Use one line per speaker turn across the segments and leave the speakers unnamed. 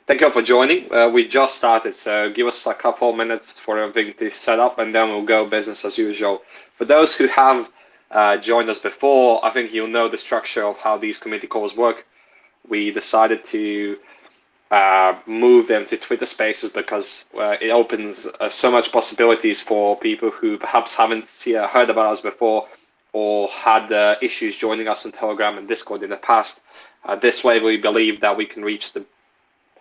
thank you all for joining. We just started, so give us a couple minutes for everything to set up, and then we'll go business as usual. For those who have joined us before, I think you'll know the structure of how these community calls work. We decided to move them to Twitter Spaces because it opens so much possibilities for people who perhaps haven't heard about us before or had issues joining us on Telegram and Discord in the past. This way, we believe that we can reach the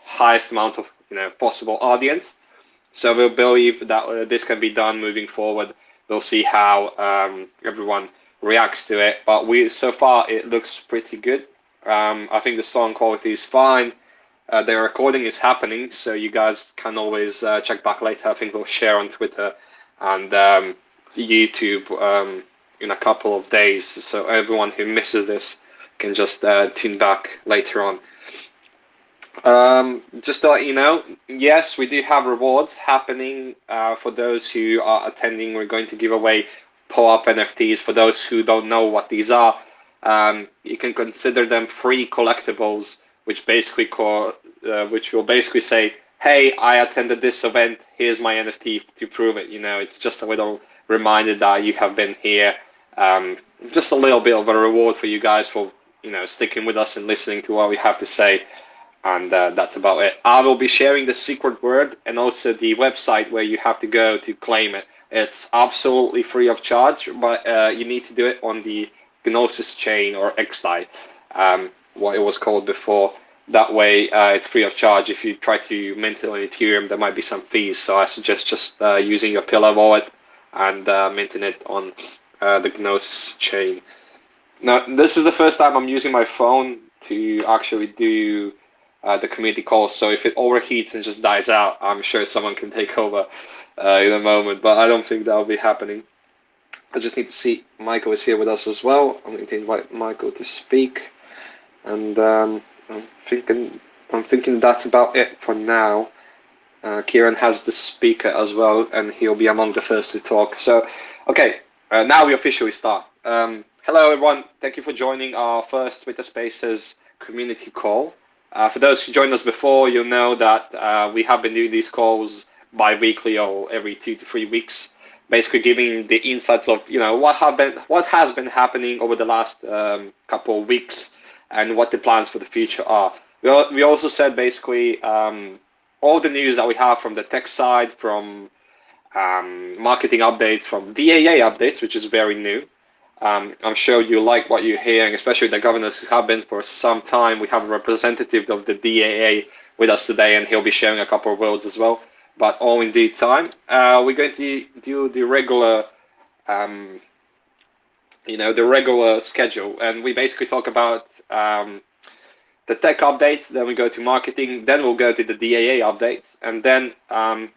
highest amount of possible audience. So we believe that this can be done moving forward. We'll see how everyone reacts to it. But so far it looks pretty good. I think the song quality is fine. The recording is happening, so you guys can always check back later. I think we'll share on Twitter and YouTube in a couple of days, so everyone who misses this can just tune back later on. Just to let you know, yes, we do have rewards happening for those who are attending. We're going to give away PullUp NFTs. For those who don't know what these are, you can consider them free collectibles, which will basically say, hey, I attended this event, here's my NFT to prove it. It's just a little reminder that you have been here. Just a little bit of a reward for you guys for sticking with us and listening to what we have to say. And that's about it. I will be sharing the secret word and also the website where you have to go to claim it. It's absolutely free of charge, but you need to do it on the Gnosis chain or xDai, what it was called before. That way, it's free of charge. If you try to mint it on Ethereum, there might be some fees. So I suggest just using your Pillar wallet and minting it on the Gnosis chain. Now, this is the first time I'm using my phone to actually do the community calls. So if it overheats and just dies out, I'm sure someone can take over in a moment. But I don't think that'll be happening. I just need to see Michael is here with us as well. I'm going to invite Michael to speak, and I'm thinking that's about it for now. Kieran has the speaker as well, and he'll be among the first to talk. So, okay, now we officially start. Hello, everyone. Thank you for joining our first Twitter Spaces community call. For those who joined us before, you'll know that we have been doing these calls bi-weekly or every 2 to 3 weeks, basically giving the insights of what has been happening over the last couple of weeks and what the plans for the future are. We also said basically all the news that we have from the tech side, from marketing updates, from DAO updates, which is very new. I'm sure you like what you're hearing, especially the governors who have been for some time. We have a representative of the DAO with us today, and he'll be sharing a couple of words as well. But all in due time. We're going to do the regular, the regular schedule, and we basically talk about the tech updates. Then we go to marketing. Then we'll go to the DAO updates, and then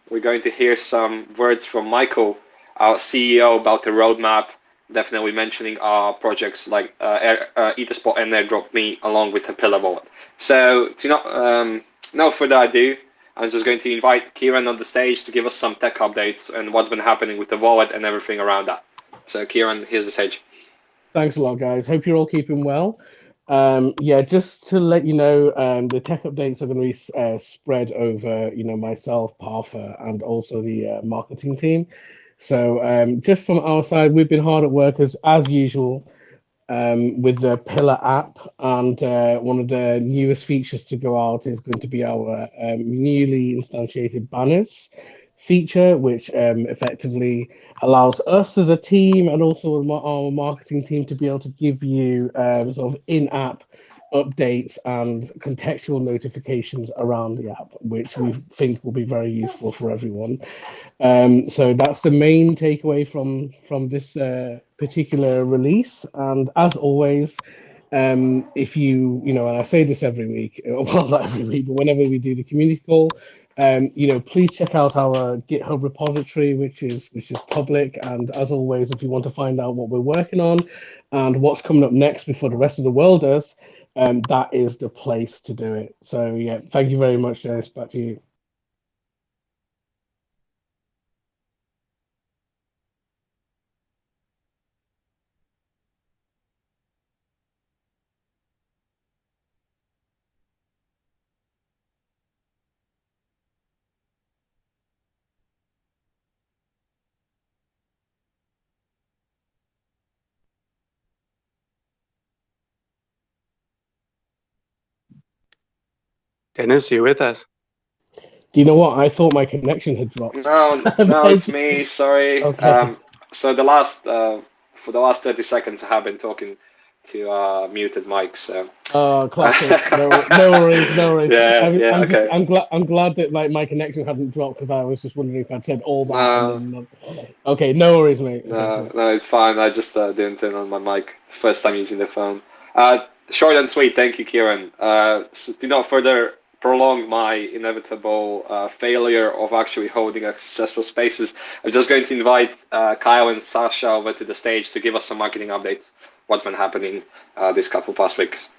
we're going to hear some words from Michael, our CEO, about the roadmap. Definitely mentioning our projects like Etherspot and Airdrop Me, along with the Pillar wallet. So, to no further ado, I'm just going to invite Kieran on the stage to give us some tech updates and what's been happening with the wallet and everything around that. So, Kieran, here's the stage.
Thanks a lot, guys. Hope you're all keeping well. Just to let you know, the tech updates are going to be spread over, myself, Partha, and also the marketing team. So just from our side, we've been hard at work as usual with the Pillar app, and one of the newest features to go out is going to be our newly instantiated banners feature, which effectively allows us as a team and also our marketing team to be able to give you sort of in-app updates and contextual notifications around the app, which we think will be very useful for everyone. So that's the main takeaway from this particular release. And as always, if and I say this every week, well, not every week, but whenever we do the community call, please check out our GitHub repository, which is public. And as always, if you want to find out what we're working on and what's coming up next before the rest of the world does, that is the place to do it. So yeah, thank you very much, Dennis. Back to you.
Dennis, you with us?
Do you know what? I thought my connection had dropped.
No, it's me. Sorry.
Okay.
So the last for the last 30 seconds, I have been talking to muted mic. So.
Oh, classic. No, no worries, no worries.
Yeah, yeah,
I'm just,
okay.
I'm glad that like my connection hadn't dropped because I was just wondering if I'd said all that and
No,
then. Okay, no worries, mate. Okay,
no,
cool.
no, it's fine. I just didn't turn on my mic. First time using the phone. Short and sweet. Thank you, Kieran. So to not further prolong my inevitable failure of actually holding a successful spaces, I'm just going to invite Kyle and Sasha over to the stage to give us some marketing updates. What's been happening this couple past weeks.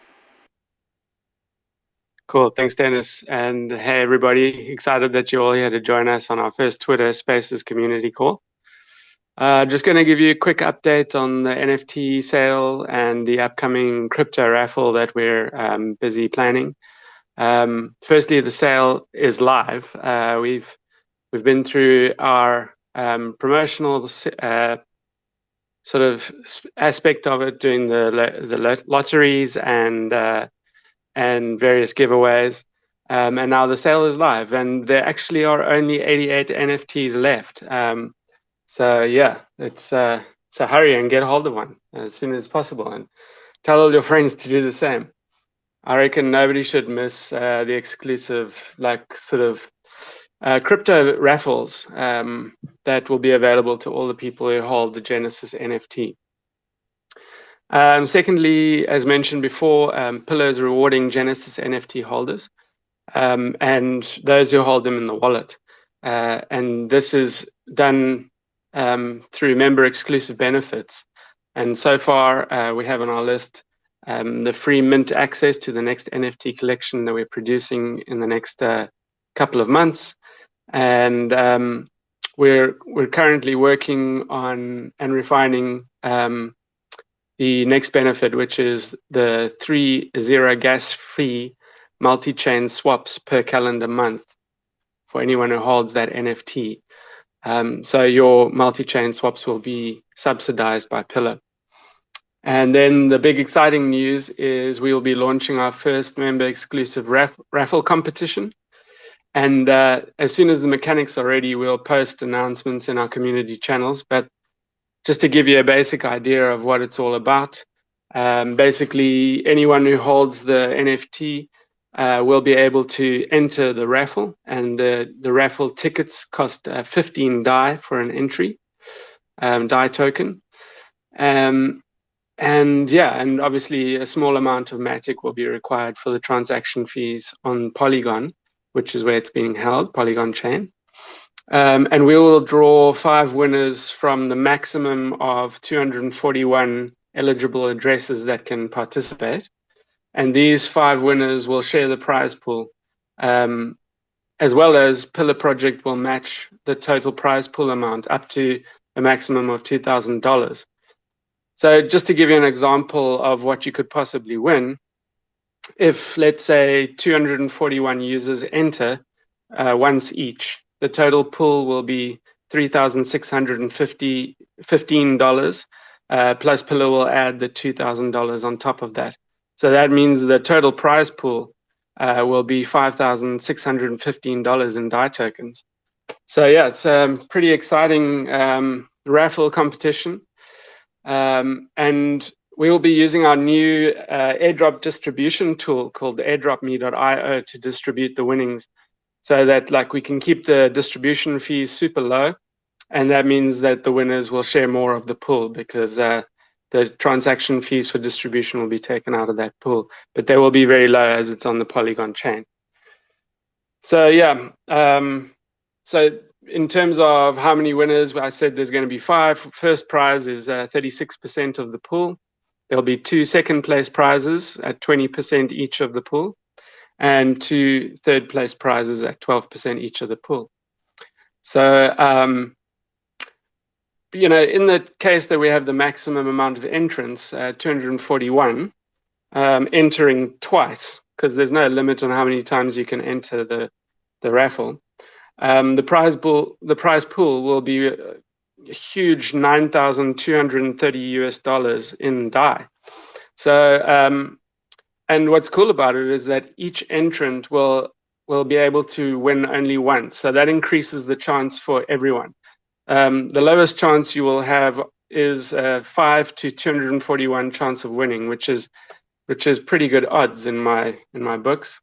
Cool. Thanks, Dennis. And hey, everybody. Excited that you're all here to join us on our first Twitter Spaces community call. Just going to give you a quick update on the NFT sale and the upcoming crypto raffle that we're busy planning. Firstly, the sale is live. We've been through our promotional sort of aspect of it, doing the lotteries and various giveaways. And now the sale is live, and there actually are only 88 NFTs left. So yeah, so hurry and get a hold of one as soon as possible, and tell all your friends to do the same. I reckon nobody should miss the exclusive, like, sort of crypto raffles that will be available to all the people who hold the Genesis NFT. Secondly, as mentioned before, Pillar is rewarding Genesis NFT holders and those who hold them in the wallet. And this is done through member exclusive benefits. And so far, we have on our list the free mint access to the next NFT collection that we're producing in the next couple of months. And we're currently working on and refining the next benefit, which is the 3 0 gas-free multi-chain swaps per calendar month for anyone who holds that NFT. So your multi-chain swaps will be subsidized by Pillar. And then the big exciting news is we will be launching our first member exclusive raffle competition. And as soon as the mechanics are ready, we'll post announcements in our community channels. But just to give you a basic idea of what it's all about, basically anyone who holds the NFT will be able to enter the raffle, and the raffle tickets cost 15 DAI for an entry, DAI token. And obviously a small amount of Matic will be required for the transaction fees on Polygon, which is where it's being held, Polygon chain. And we will draw 5 winners from the maximum of 241 eligible addresses that can participate. And these 5 winners will share the prize pool, as well as Pillar Project will match the total prize pool amount up to a maximum of $2,000. So just to give you an example of what you could possibly win, if, let's say, 241 users enter once each, the total pool will be $3,615, plus Pillar will add the $2,000 on top of that. So that means the total prize pool will be $5,615 in DAI tokens. So yeah, it's a pretty exciting raffle competition. And we will be using our new airdrop distribution tool called airdropme.io to distribute the winnings, so that we can keep the distribution fees super low, and that means that the winners will share more of the pool, because the transaction fees for distribution will be taken out of that pool, but they will be very low as it's on the Polygon chain. So yeah, so in terms of how many winners, I said there's going to be 5. First prize is 36% of the pool. There'll be 2 second place prizes at 20% each of the pool, and 2 third place prizes at 12% each of the pool. So, in the case that we have the maximum amount of entrants, 241, entering twice, because there's no limit on how many times you can enter the raffle. The prize pool will be a huge $9,230 in DAI. So, And what's cool about it is that each entrant will be able to win only once. So that increases the chance for everyone. The lowest chance you will have is 5 to 241 chance of winning, which is pretty good odds in my books.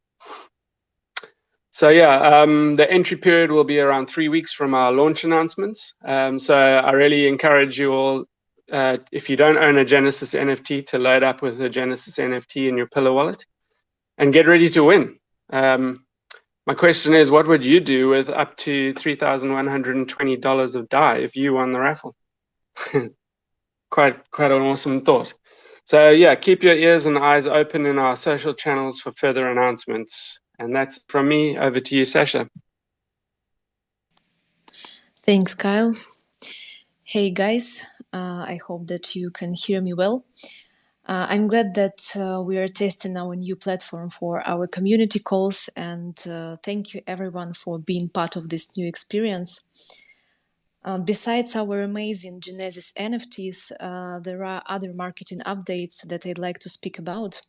So yeah, the entry period will be around 3 weeks from our launch announcements. So I really encourage you all, if you don't own a Genesis NFT, to load up with a Genesis NFT in your Pillar wallet and get ready to win. My question is, what would you do with up to $3,120 of DAI if you won the raffle? quite an awesome thought. So yeah, keep your ears and eyes open in our social channels for further announcements. And that's from me. Over to you, Sasha.
Thanks, Kyle. Hey guys, I hope that you can hear me well. I'm glad that we are testing our new platform for our community calls, and thank you everyone for being part of this new experience. Besides our amazing Genesis NFTs, there are other marketing updates that I'd like to speak about.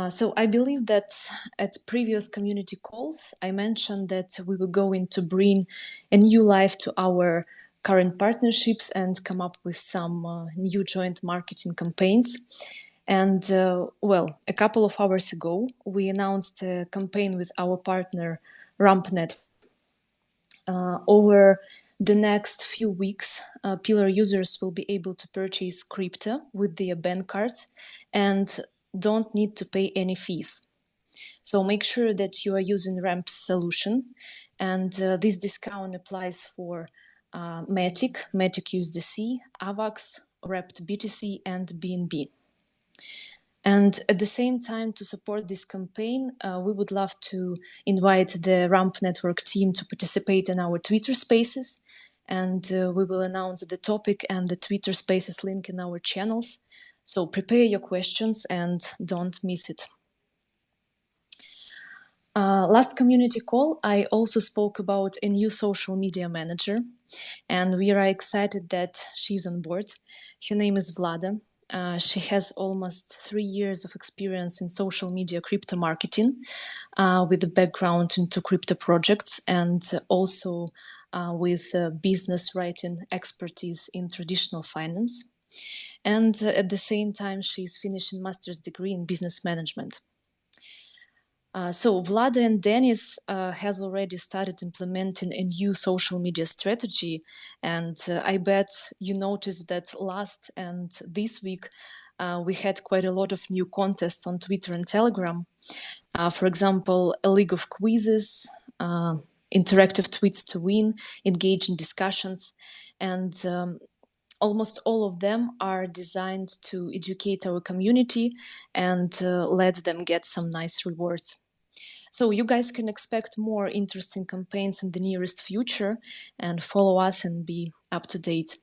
So I believe that at previous community calls, I mentioned that we were going to bring a new life to our current partnerships and come up with some new joint marketing campaigns. And well, a couple of hours ago, we announced a campaign with our partner RampNet. Over the next few weeks, Pillar users will be able to purchase crypto with their bank cards and don't need to pay any fees. So make sure that you are using Ramp's solution, and this discount applies for Matic, Matic USDC, AVAX, Wrapped BTC, and BNB. And at the same time, to support this campaign, we would love to invite the Ramp Network team to participate in our Twitter Spaces, and we will announce the topic and the Twitter Spaces link in our channels. So prepare your questions and don't miss it. Last community call, I also spoke about a new social media manager, and we are excited that she's on board. Her name is Vlada. She has almost 3 years of experience in social media crypto marketing, with a background into crypto projects, and also with business writing expertise in traditional finance. And at the same time, she's finishing master's degree in business management. So Vlada and Dennis has already started implementing a new social media strategy, and I bet you noticed that last and this week we had quite a lot of new contests on Twitter and Telegram. For example, a league of quizzes, interactive tweets to win, engaging discussions, and almost all of them are designed to educate our community and let them get some nice rewards. So you guys can expect more interesting campaigns in the nearest future, and follow us and be up to date.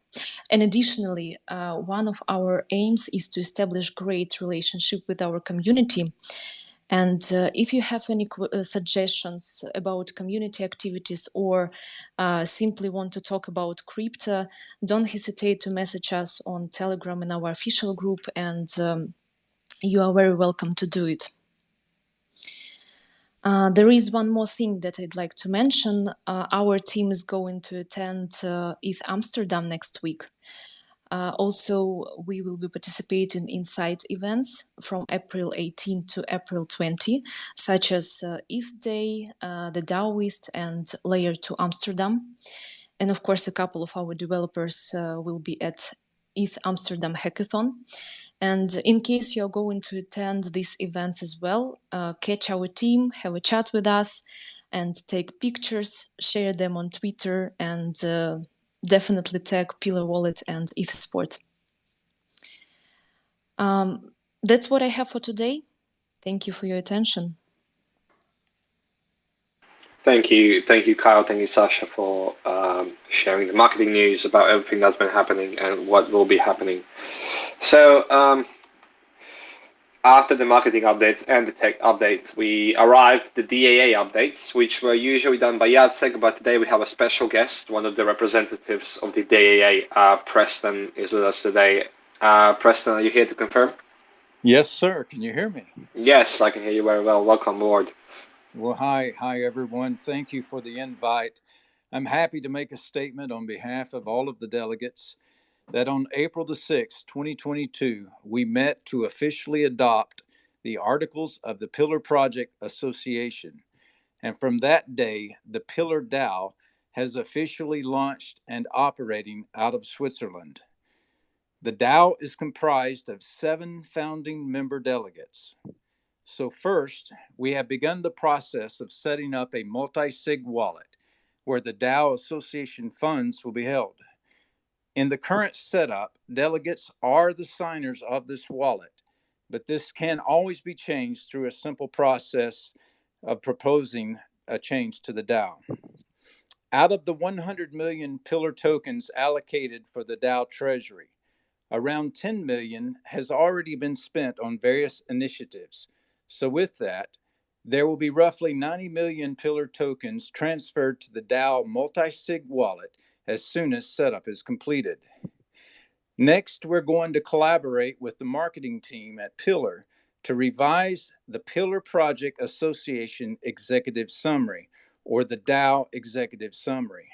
And additionally, one of our aims is to establish great relationship with our community. And if you have any suggestions about community activities, or simply want to talk about crypto, don't hesitate to message us on Telegram in our official group, and you are very welcome to do it. There is one more thing that I'd like to mention. Our team is going to attend ETH Amsterdam next week. Also, we will be participating in side events from April 18 to April 20, such as xDai, the DAOist, and Layer 2 Amsterdam. And of course, a couple of our developers will be at ETH Amsterdam Hackathon. And in case you're going to attend these events as well, catch our team, have a chat with us, and take pictures, share them on Twitter, and definitely tag Pillar Wallet and ETHSport. That's what I have for today. Thank you for your attention.
Thank you, Kyle. Thank you, Sasha, for sharing the marketing news about everything that's been happening and what will be happening. So after the marketing updates and the tech updates, we arrived at the DAA updates, which were usually done by Jacek, but today we have a special guest. One of the representatives of the DAA, Preston, is with us today. Preston, are you here to confirm?
Yes, sir. Can you hear me?
Yes, I can hear you very well. Welcome aboard.
Well, hi, everyone. Thank you for the invite. I'm happy to make a statement on behalf of all of the delegates that on April the 6th, 2022, we met to officially adopt the Articles of the Pillar Project Association. And from that day, the Pillar DAO has officially launched and operating out of Switzerland. The DAO is comprised of 7 founding member delegates. So first, we have begun the process of setting up a multi-sig wallet where the DAO Association funds will be held. In the current setup, delegates are the signers of this wallet, but this can always be changed through a simple process of proposing a change to the DAO. Out of the 100 million Pillar tokens allocated for the DAO treasury, around 10 million has already been spent on various initiatives. So with that, there will be roughly 90 million Pillar tokens transferred to the DAO multi-sig wallet as soon as setup is completed. Next, we're going to collaborate with the marketing team at Pillar to revise the Pillar Project Association Executive Summary, or the DAO Executive Summary.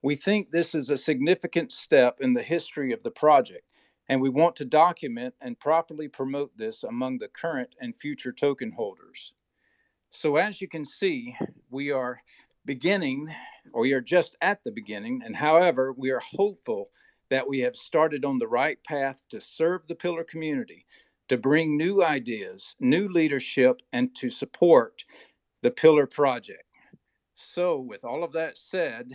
We think this is a significant step in the history of the project, and we want to document and properly promote this among the current and future token holders. So as you can see, we are just at the beginning, and however, we are hopeful that we have started on the right path to serve the Pillar community, to bring new ideas, new leadership, and to support the Pillar project. So with all of that said,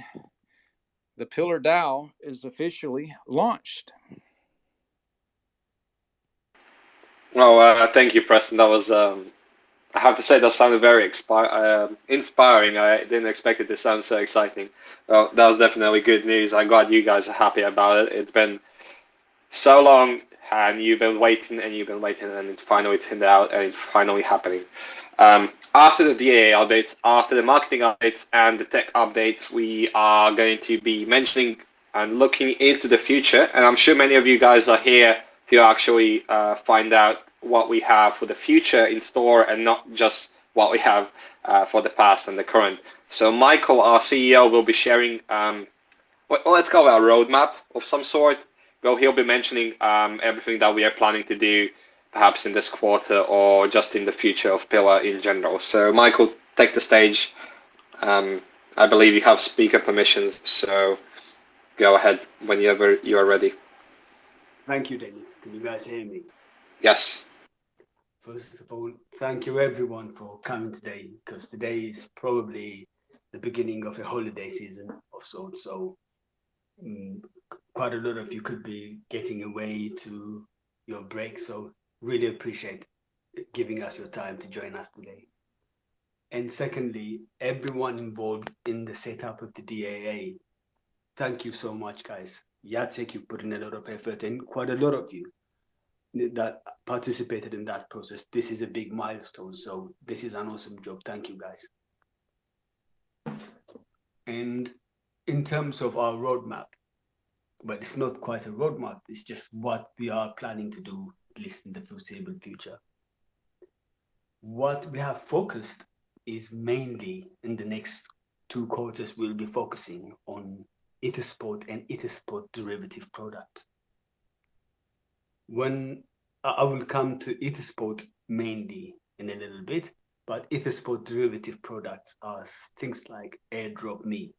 the Pillar DAO is officially launched.
Well, thank you, Preston. That was, I have to say, that sounded very inspiring. I didn't expect it to sound so exciting. Well, that was definitely good news. I'm glad you guys are happy about it. It's been so long, and you've been waiting, and it finally turned out, and it's finally happening. After the DAA updates, after the marketing updates, and the tech updates, we are going to be mentioning and looking into the future. And I'm sure many of you guys are here to actually find out what we have for the future in store, and not just what we have for the past and the current. So Michael, our CEO, will be sharing, let's call it a roadmap of some sort. Well, he'll be mentioning everything that we are planning to do, perhaps in this quarter or just in the future of Pillar in general. So, Michael, take the stage. I believe you have speaker permissions, so go ahead whenever you are ready.
Thank you, Dennis. Can you guys hear me?
Yes.
First of all, thank you everyone for coming today, because today is probably the beginning of a holiday season of sorts. So quite a lot of you could be getting away to your break. So really appreciate giving us your time to join us today. And secondly, everyone involved in the setup of the DAA, thank you so much, guys. Jacek, you put in a lot of effort, and quite a lot of you that participated in that process. This is a big milestone, so this is an awesome job. Thank you, guys. And in terms of our roadmap, but it's not quite a roadmap, it's just what we are planning to do, at least in the foreseeable future. What we have focused is mainly in the next 2 quarters, we'll be focusing on Etherspot and Etherspot derivative products. When I will come to Etherspot mainly in a little bit, but Etherspot derivative products are things like Airdrop Me.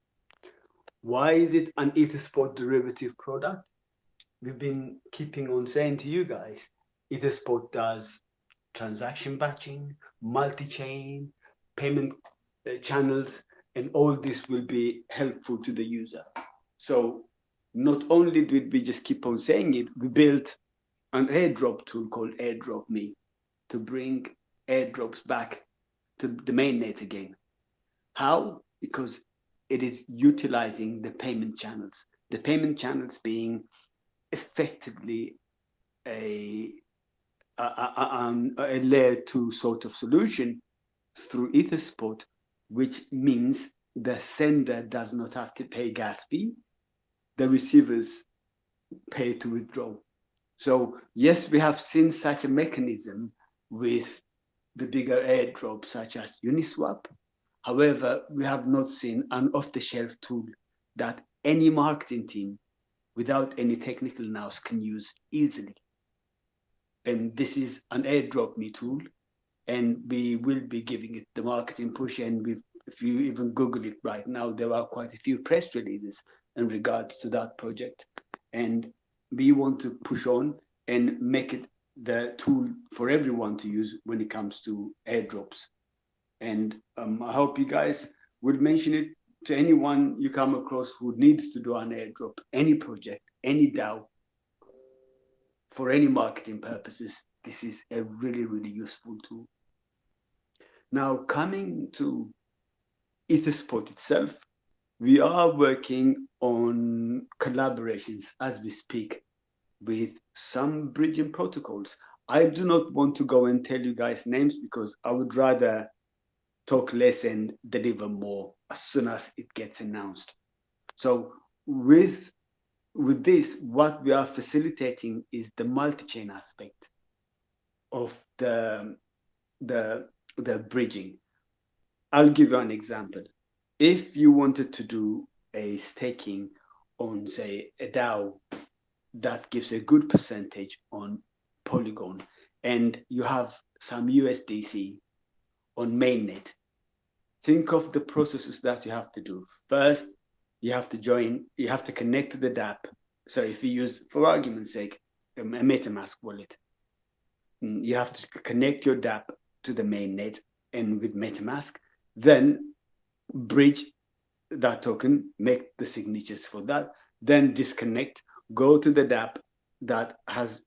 Why is it an Etherspot derivative product? We've been keeping on saying to you guys, Etherspot does transaction batching, multi-chain, payment channels, and all this will be helpful to the user. So not only did we just keep on saying it, we built an airdrop tool called Airdrop Me to bring airdrops back to the mainnet again. How? Because it is utilizing the payment channels. The payment channels being effectively a layer 2 sort of solution through Etherspot, which means the sender does not have to pay gas fee. The receivers pay to withdraw. So yes, we have seen such a mechanism with the bigger airdrops such as Uniswap. However, we have not seen an off-the-shelf tool that any marketing team without any technical nous can use easily. And this is an airdrop me tool, and we will be giving it the marketing push. And if you even Google it right now, there are quite a few press releases in regards to that project. And we want to push on and make it the tool for everyone to use when it comes to airdrops. And I hope you guys will mention it to anyone you come across who needs to do an airdrop, any project, any DAO, for any marketing purposes. This is a really, really useful tool. Now, coming to Etherspot itself, we are working on collaborations as we speak with some bridging protocols. I do not want to go and tell you guys names because I would rather talk less and deliver more as soon as it gets announced. So with this, what we are facilitating is the multi-chain aspect of the bridging. I'll give you an example. If you wanted to do a staking on, say, a DAO that gives a good percentage on Polygon, and you have some USDC on mainnet, think of the processes that you have to do. First, you have to connect to the dApp. So if you use, for argument's sake, a MetaMask wallet, you have to connect your dApp to the mainnet and with MetaMask, then bridge that token, make the signatures for that, then disconnect, go to the dApp that has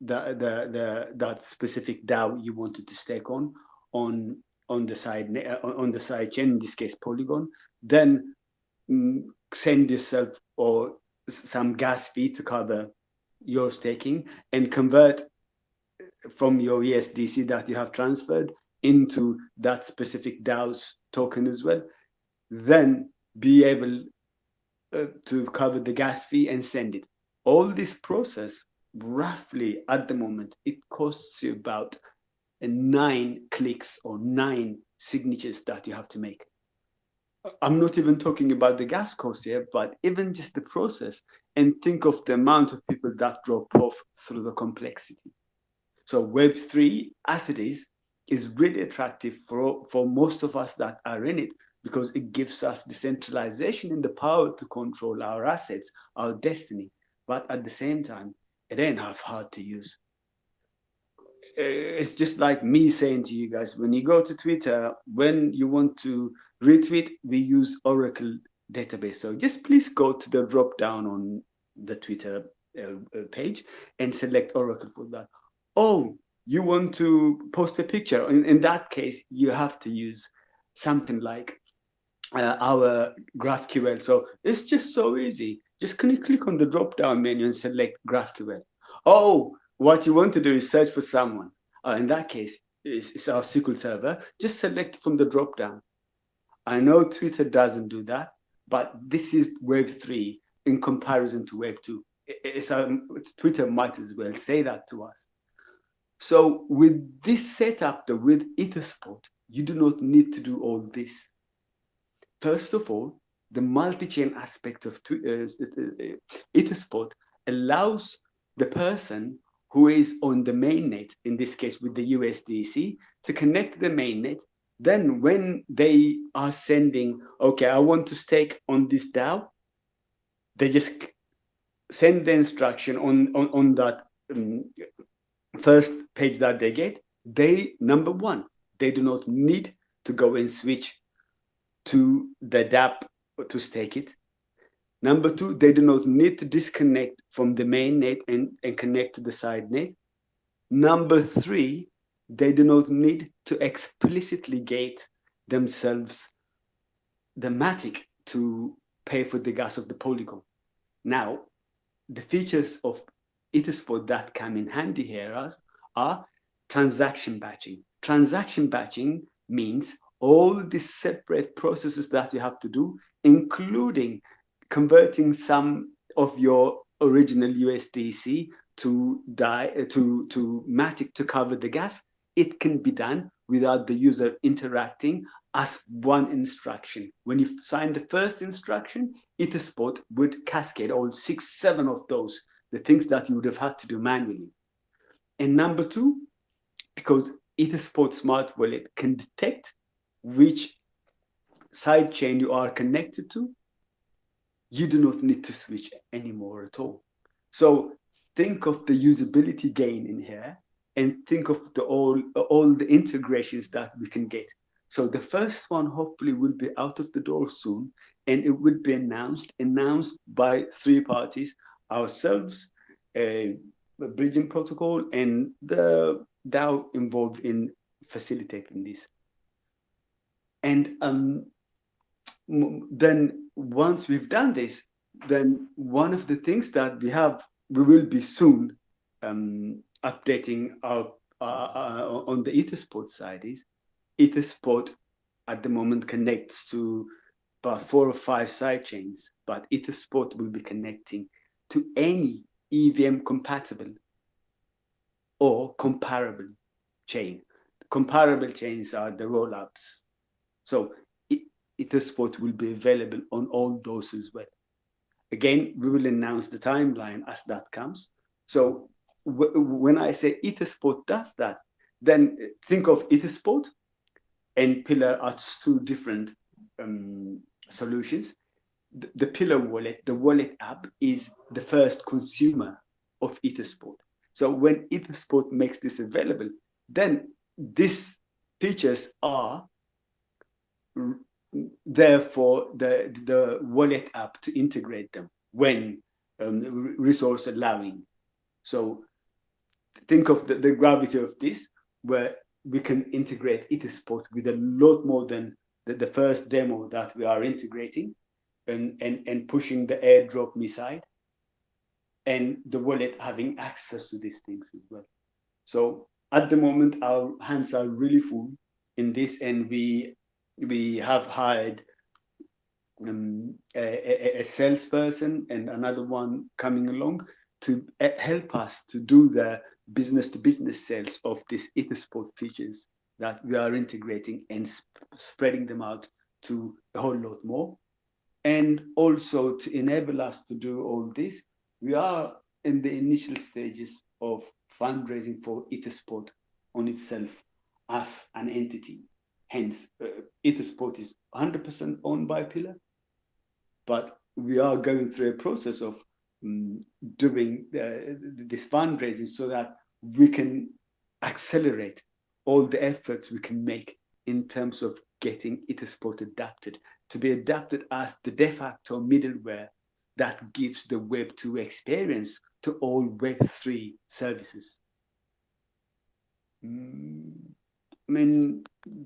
that specific DAO you wanted to stake on the side chain, in this case Polygon, then send yourself or some gas fee to cover your staking and convert from your USDC that you have transferred into that specific DAO's token as well, then be able to cover the gas fee and send it. All this process, roughly at the moment, it costs you about 9 clicks or 9 signatures that you have to make. I'm not even talking about the gas cost here, but even just the process, and think of the amount of people that drop off through the complexity. So Web3, as it is really attractive for most of us that are in it, because it gives us decentralization and the power to control our assets, our destiny. But at the same time, it ain't half hard to use. It's just like me saying to you guys, when you go to Twitter, when you want to retweet, we use Oracle database. So just please go to the drop down on the Twitter page and select Oracle for that. Oh, you want to post a picture. In that case, you have to use something like our GraphQL. So it's just so easy. Just can you click on the drop down menu and select GraphQL. Oh, what you want to do is search for someone. In that case, it's our SQL Server. Just select from the drop down. I know Twitter doesn't do that, but this is Web3 in comparison to Web2. Twitter might as well say that to us. So with this setup, with Etherspot, you do not need to do all this. First of all, the multi-chain aspect of Etherspot allows the person who is on the mainnet, in this case with the USDC, to connect to the mainnet. Then when they are sending, okay, I want to stake on this DAO, they just send the instruction on that first page that they get. Number one, they do not need to go and switch to the dApp to stake it. Number two, they do not need to disconnect from the mainnet and connect to the side net. Number three, they do not need to explicitly gate themselves the Matic to pay for the gas of the Polygon. Now, the features of Etherspot that come in handy here are transaction batching. Transaction batching means all these separate processes that you have to do, including converting some of your original USDC to Matic to cover the gas, it can be done without the user interacting as one instruction. When you sign the first instruction, Etherspot would cascade all 6, 7 of those, the things that you would have had to do manually. And number two, because Etherspot Smart Wallet can detect which sidechain you are connected to, you do not need to switch anymore at all. So think of the usability gain in here, and think of all the integrations that we can get. So the first one hopefully will be out of the door soon, and it would be announced by 3 parties: ourselves, bridging protocol, and the DAO involved in facilitating this. And then once we've done this, then one of the things that we will be soon updating our on the Etherspot side is Etherspot at the moment connects to about 4 or 5 sidechains, but Etherspot will be connecting to any EVM compatible or comparable chain. Comparable chains are the rollups. So Etherspot will be available on all those as well. Again, we will announce the timeline as that comes. So when I say Etherspot does that, then think of Etherspot and Pillar as 2 different solutions. The Pillar wallet, the wallet app, is the first consumer of Etherspot. So when Etherspot makes this available, then these features are there for the wallet app to integrate them when resource allowing. So think of the gravity of this, where we can integrate Etherspot with a lot more than the first demo that we are integrating, and pushing the airdrop me side, and the wallet having access to these things as well. So at the moment, our hands are really full in this, and we have hired a salesperson and another one coming along to help us to do the business-to-business sales of these Etherspot features that we are integrating and spreading them out to a whole lot more. And also to enable us to do all this, we are in the initial stages of fundraising for Etherspot on itself as an entity. Hence, Etherspot is 100% owned by Pillar, but we are going through a process of doing this fundraising so that we can accelerate all the efforts we can make in terms of getting Etherspot adapted, to be adapted as the de facto middleware that gives the Web 2 experience to all Web 3 services. I mean,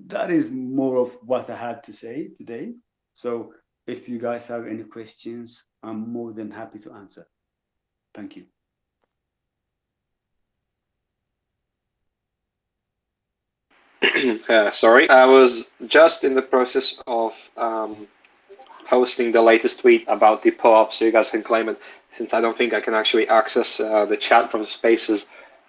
that is more of what I had to say today. So if you guys have any questions, I'm more than happy to answer. Thank you.
Sorry, I was just in the process of posting the latest tweet about the PullUp, so you guys can claim it, since I don't think I can actually access the chat from Spaces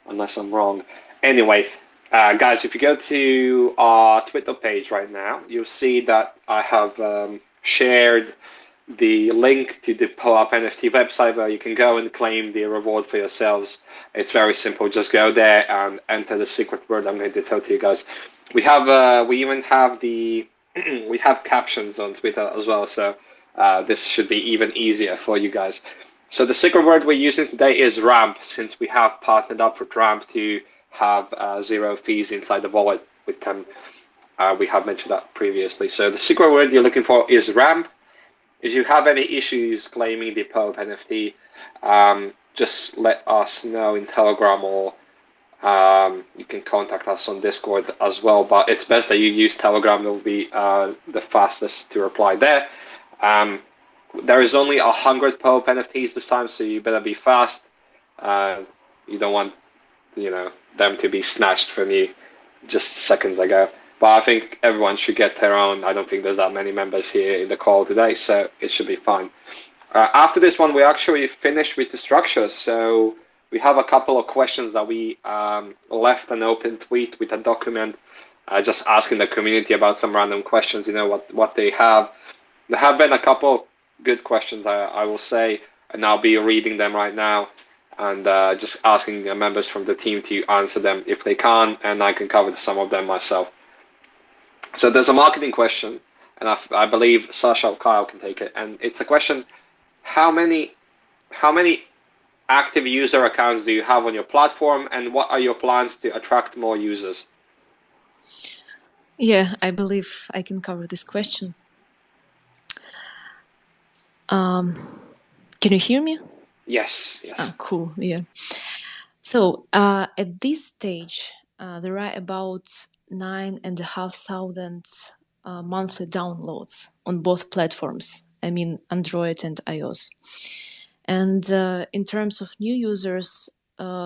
unless I'm wrong. Anyway, guys, if you go to our Twitter page right now, you'll see that I have shared the link to the PullUp NFT website where you can go and claim the reward for yourselves. It's very simple. Just go there and enter the secret word I'm going to tell to you guys. We have we even have the we have captions on Twitter as well, so this should be even easier for you guys. So the secret word we're using today is RAMP, since we have partnered up with RAMP to have 0 fees inside the wallet with them. We have mentioned that previously. So the secret word you're looking for is RAMP. If you have any issues claiming the PullUp NFT, just let us know in Telegram, or you can contact us on Discord as well. But it's best that you use Telegram. It will be the fastest to reply there. There is only 100 PullUp NFTs this time, so you better be fast. You don't want, them to be snatched from you just seconds ago. But I think everyone should get their own. I don't think there's that many members here in the call today, so it should be fine. After this one, we actually finished with the structure. So we have a couple of questions that we left an open tweet with a document, just asking the community about some random questions, what they have. There have been a couple good questions, I will say, and I'll be reading them right now and just asking the members from the team to answer them if they can, and I can cover some of them myself. So there's a marketing question, and I believe Sasha or Kyle can take it, and it's a question: how many active user accounts do you have on your platform, and what are your plans to attract more users?
Yeah, I believe I can cover this question. Can you hear me?
Yes.
Ah, cool. Yeah. So at this stage, there are about 9,500 monthly downloads on both platforms. I mean, Android and iOS. And in terms of new users,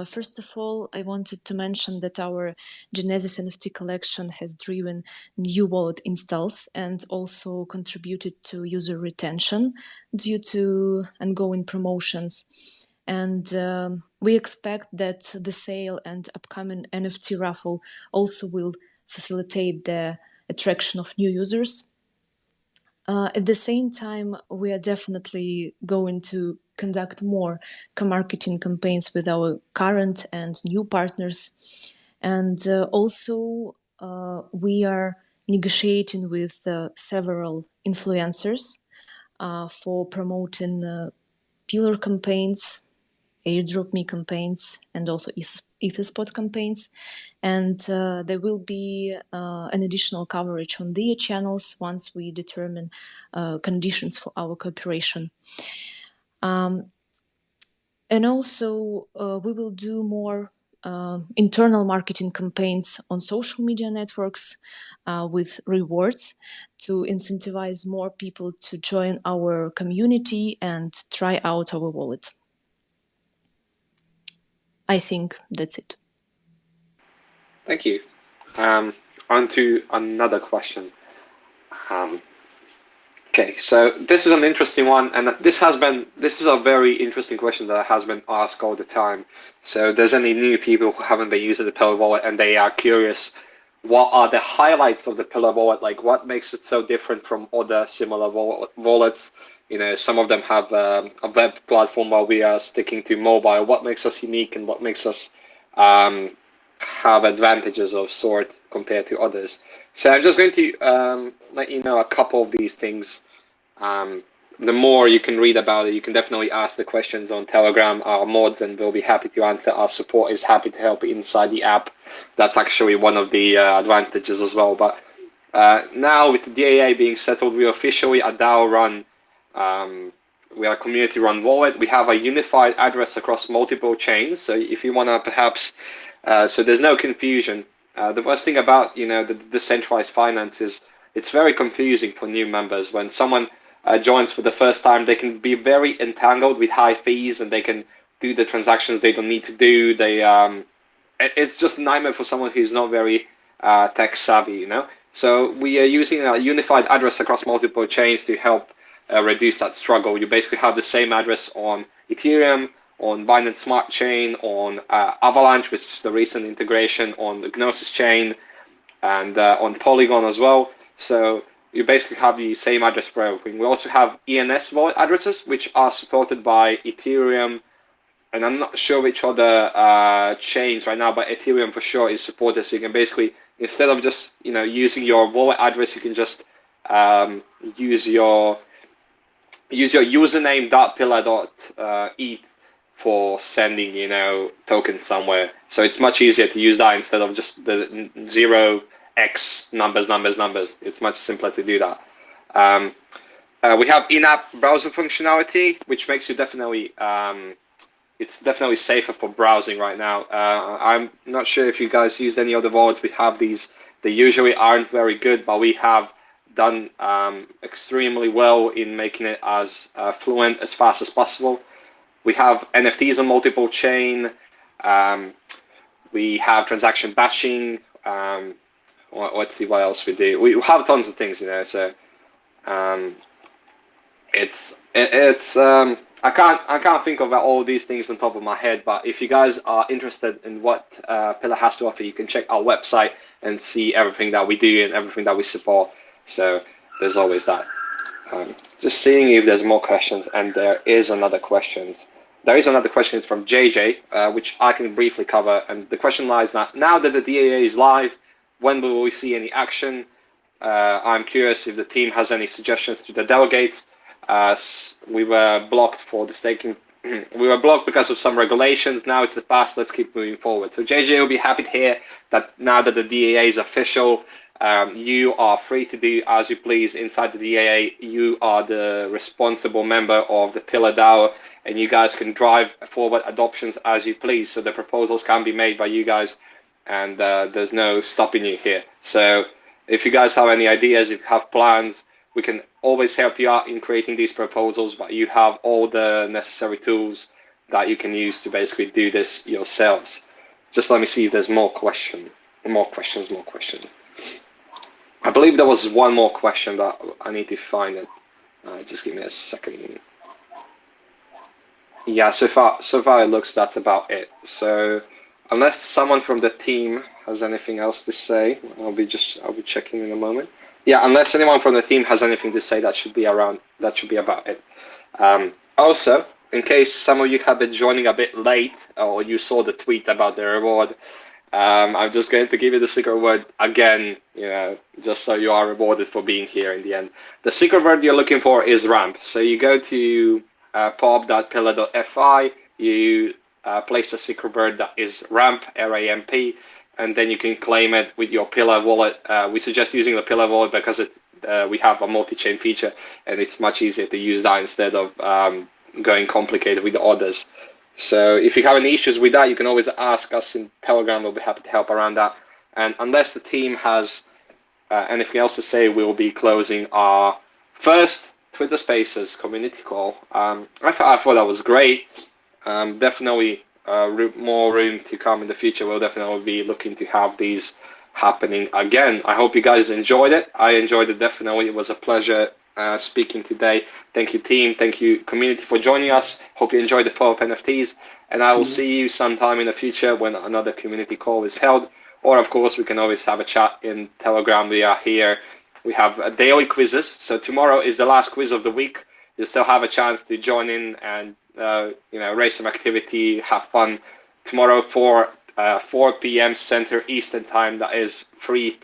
first of all, I wanted to mention that our Genesis NFT collection has driven new wallet installs and also contributed to user retention due to ongoing promotions. And we expect that the sale and upcoming NFT raffle also will facilitate the attraction of new users. At the same time, we are definitely going to conduct more co-marketing campaigns with our current and new partners. And also, we are negotiating with several influencers for promoting pillar campaigns, airdrop me campaigns, and also Etherspot campaigns. And there will be an additional coverage on their channels once we determine conditions for our cooperation. And also, we will do more internal marketing campaigns on social media networks with rewards to incentivize more people to join our community and try out our wallet. I think that's it.
Thank you. On to another question. Okay, so this is an interesting one, and this is a very interesting question that has been asked all the time. So if there's any new people who haven't been using the Pillar wallet and they are curious, what are the highlights of the Pillar wallet? Like, what makes it so different from other similar wallets? Some of them have a web platform while we are sticking to mobile. What makes us unique, and what makes us have advantages of sort compared to others? So I'm just going to let you know a couple of these things. The more you can read about it, you can definitely ask the questions on Telegram, our mods, and we'll be happy to answer. Our support is happy to help inside the app. That's actually one of the advantages as well. But now with the DAA being settled, we are officially a DAO run. We are a community run wallet. We have a unified address across multiple chains. So if you want to perhaps, so there's no confusion. The worst thing about the decentralized finance is it's very confusing for new members. When someone joins for the first time, they can be very entangled with high fees, and they can do the transactions they don't need to do. It's just a nightmare for someone who's not very tech savvy, So we are using a unified address across multiple chains to help reduce that struggle. You basically have the same address on Ethereum, on Binance Smart Chain, on Avalanche, which is the recent integration, on the Gnosis chain, and on Polygon as well. So you basically have the same address for everything. We also have ENS wallet addresses, which are supported by Ethereum, and I'm not sure which other chains right now, but Ethereum for sure is supported. So you can basically, instead of just using your wallet address, you can just use your username .pillar.eth for sending tokens somewhere. So it's much easier to use that instead of just the 0x numbers. It's much simpler to do that. We have in-app browser functionality, which makes you definitely it's definitely safer for browsing right now. I'm not sure if you guys use any other wallets. We have these. They usually aren't very good, but we have done extremely well in making it as fluent, as fast as possible. We have NFTs on multiple chain. We have transaction batching. Let's see what else we do. We have tons of things, So it's I can't think of all these things on top of my head, but if you guys are interested in what Pillar has to offer, you can check our website and see everything that we do and everything that we support. So there's always that. Just seeing if there's more questions, and there is another question. There is another question from JJ, which I can briefly cover. And the question lies now that the DAA is live, when will we see any action? I'm curious if the team has any suggestions to the delegates. We were blocked for the staking. We were blocked because of some regulations. Now it's the past. Let's keep moving forward. So JJ will be happy to hear that now that the DAA is official, you are free to do as you please inside the DAA. You are the responsible member of the Pillar DAO, and you guys can drive forward adoptions as you please. So the proposals can be made by you guys, and there's no stopping you here. So if you guys have any ideas, if you have plans, we can always help you out in creating these proposals, but you have all the necessary tools that you can use to basically do this yourselves. Just let me see if there's more questions. I believe there was one more question, but I need to find it. Just give me a second. Yeah, so far it looks that's about it. So unless someone from the team has anything else to say, I'll be checking in a moment. Yeah, unless anyone from the team has anything to say, that should be about it. Also, in case some of you have been joining a bit late, or you saw the tweet about the reward, I'm just going to give you the secret word again, just so you are rewarded for being here in the end. The secret word you're looking for is ramp. So you go to pop.pillar.fi, you place a secret word that is ramp, R-A-M-P, and then you can claim it with your Pillar wallet. We suggest using the Pillar wallet because we have a multi-chain feature, and it's much easier to use that instead of going complicated with the others. So if you have any issues with that, you can always ask us in Telegram. We'll be happy to help around that. And unless the team has anything else to say, we'll be closing our first Twitter Spaces community call. I thought that was great. Definitely more room to come in the future. We'll definitely be looking to have these happening again. I hope you guys enjoyed it. I enjoyed it definitely. It was a pleasure speaking today. Thank you, team. Thank you, community, for joining us. Hope you enjoyed the PullUp NFTs, and I will see you sometime in the future when another community call is held. Or, of course, we can always have a chat in Telegram. We are here. We have daily quizzes. So tomorrow is the last quiz of the week. You still have a chance to join in and raise some activity, have fun. Tomorrow for 4 p.m. Central Eastern Time. That is 3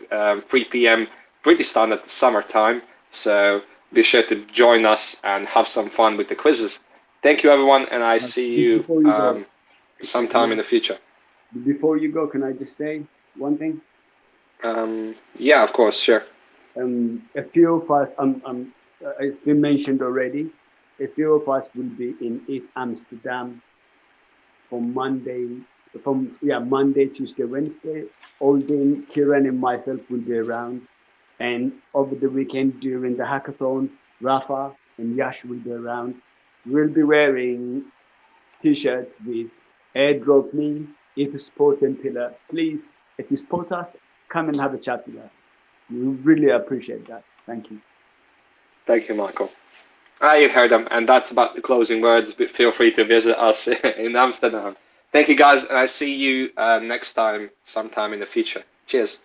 p.m. British Standard Summertime. So be sure to join us and have some fun with the quizzes. Thank you, everyone, and I see you sometime in the future.
Before you go, can I just say one thing?
Yeah, of course, sure.
A few of us, it's been mentioned already, a few of us will be in Amsterdam from Monday, Tuesday, Wednesday. Aldin, Kieran, and myself will be around. And over the weekend during the hackathon, Rafa and Yash will be around. We'll be wearing T-shirts with airdrop me, Ethersport and Pillar. Please, if you support us, come and have a chat with us. We really appreciate that. Thank you.
Thank you, Michael. You heard them, and that's about the closing words. But feel free to visit us in Amsterdam. Thank you, guys, and I see you next time, sometime in the future. Cheers.